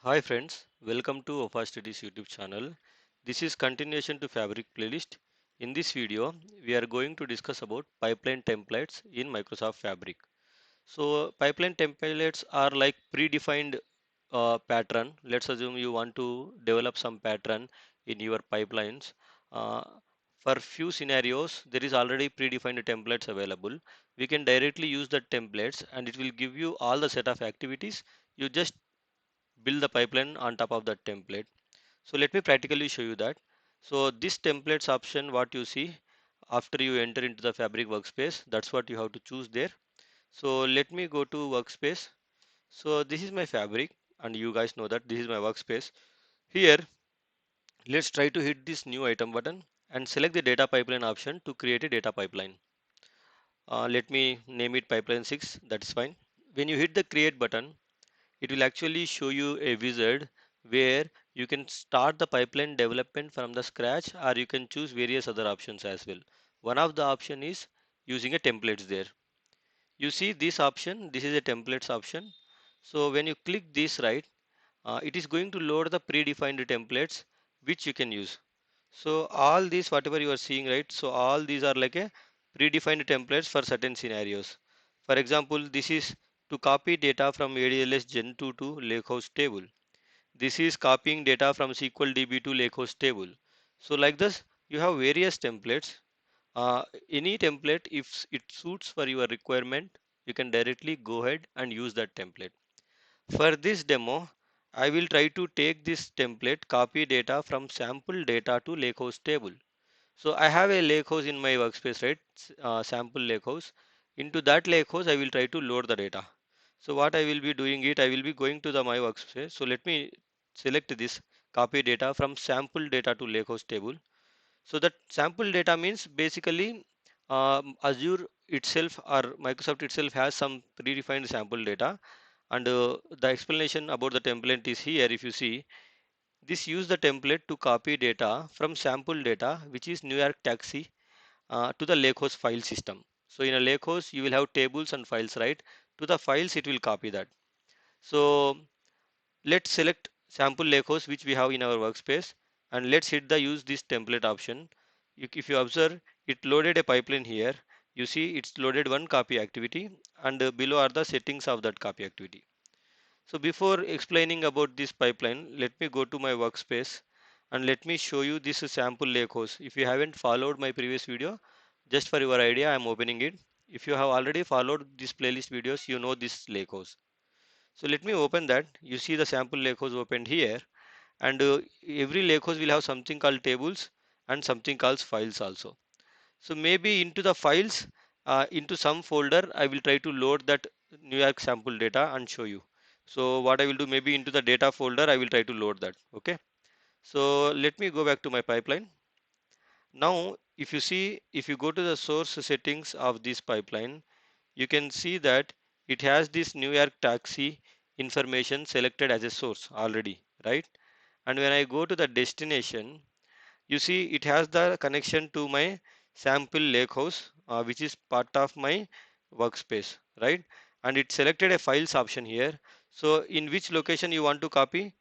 Hi friends, welcome to WafaStudies YouTube channel. This is continuation to Fabric playlist. In this video, we are going to discuss about pipeline templates in Microsoft Fabric. So pipeline templates are like predefined pattern. Let's assume you want to develop some pattern in your pipelines. Uh, for few scenarios, there is already predefined templates available. We can directly use the templates and it will give you all the set of activities. You just build the pipeline on top of that template. So let me practically show you that. So this templates option what you see after you enter into the Fabric workspace, that's what you have to choose there. So let me go to workspace. So this is my Fabric and you guys know that this is my workspace. Here let's try to hit this new item button and select the data pipeline option to create a data pipeline. Let me name it pipeline 6, that's fine. When you hit the create button, it will actually show you a wizard where you can start the pipeline development from the scratch, or you can choose various other options as well. One of the option is using a templates there. You see this option, this is a templates option. So when you click this, right, it is going to load the predefined templates which you can use. So all these whatever you are seeing, right, so all these are like a predefined templates for certain scenarios. For example, this is to copy data from ADLS Gen 2 to Lakehouse table. This is copying data from SQL DB to Lakehouse table. So like this, you have various templates. Any template, if it suits for your requirement, you can directly go ahead and use that template. For this demo, I will try to take this template, copy data from sample data to Lakehouse table. So I have a lakehouse in my workspace, right? Sample lakehouse. Into that lakehouse, I will try to load the data. So what I will be doing it, I will be going to the my workspace. So let me select this copy data from sample data to lakehouse table. So that sample data means basically Azure itself or Microsoft itself has some predefined sample data, and the explanation about the template is here. If you see, this use the template to copy data from sample data, which is New York Taxi, to the Lakehouse file system. So in a Lakehouse, you will have tables and files, right? To the files, it will copy that. So let's select sample Lakehouse, which we have in our workspace, and let's hit the use this template option. If you observe, it loaded a pipeline here. You see, it's loaded one copy activity, and below are the settings of that copy activity. So before explaining about this pipeline, let me go to my workspace and let me show you this sample lakehouse. If you haven't followed my previous video, just for your idea, I am opening it. If you have already followed this playlist videos, you know this lakehouse. So let me open that. You see the sample lakehouse opened here, and every lakehouse will have something called tables and something called files also. So maybe into the files, into some folder, I will try to load that New York sample data and show you. So what I will do, maybe into the data folder, I will try to load that. Okay. So let me go back to my pipeline. Now, if you see, if you go to the source settings of this pipeline, you can see that it has this New York taxi information selected as a source already, right? And when I go to the destination, you see it has the connection to my sample lakehouse, which is part of my workspace, right? And it selected a files option here. So in which location you want to copy,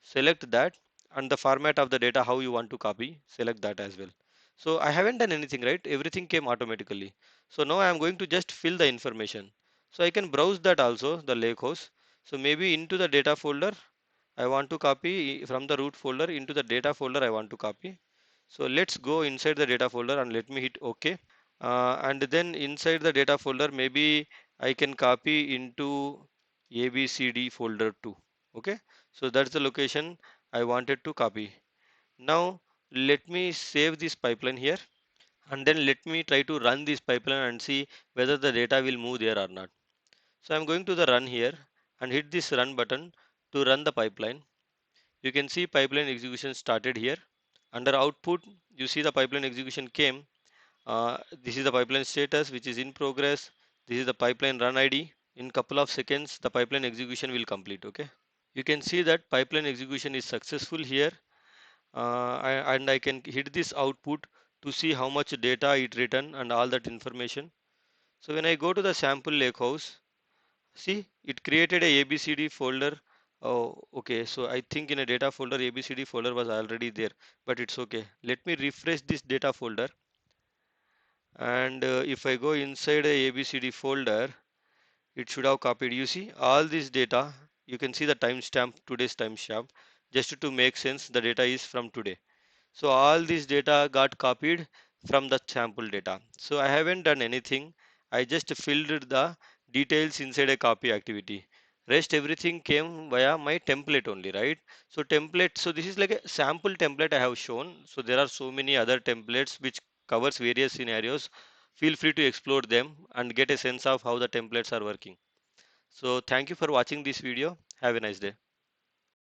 select that, and the format of the data how you want to copy, select that as well. So I haven't done anything, right? Everything came automatically. So now I am going to just fill the information. So I can browse that also, the lakehouse. So maybe into the data folder I want to copy, from the root folder into the data folder I want to copy. So let's go inside the data folder and let me hit OK. And then inside the data folder, maybe I can copy into ABCD folder too. Okay. So that's the location I wanted to copy. Now let me save this pipeline here and then let me try to run this pipeline and see whether the data will move there or not. So I'm going to the run here and hit this run button to run the pipeline. You can see pipeline execution started here. Under output, you see the pipeline execution came. This is the pipeline status which is in progress. This is the pipeline run ID. In couple of seconds, the pipeline execution will complete. Okay. You can see that pipeline execution is successful here, and I can hit this output to see how much data it written and all that information. So when I go to the sample lakehouse, see it created a ABCD folder Oh, okay. So I think in a data folder, ABCD folder was already there, but it's okay. Let me refresh this data folder. And if I go inside a ABCD folder, it should have copied. You see all this data. You can see the timestamp, today's timestamp, just to make sense. The data is from today. So all this data got copied from the sample data. So I haven't done anything. I just filled the details inside a copy activity. Rest everything came via my template only, right? So template, so this is like a sample template I have shown. So there are so many other templates which covers various scenarios. Feel free to explore them and get a sense of how the templates are working. So thank you for watching this video. Have a nice day.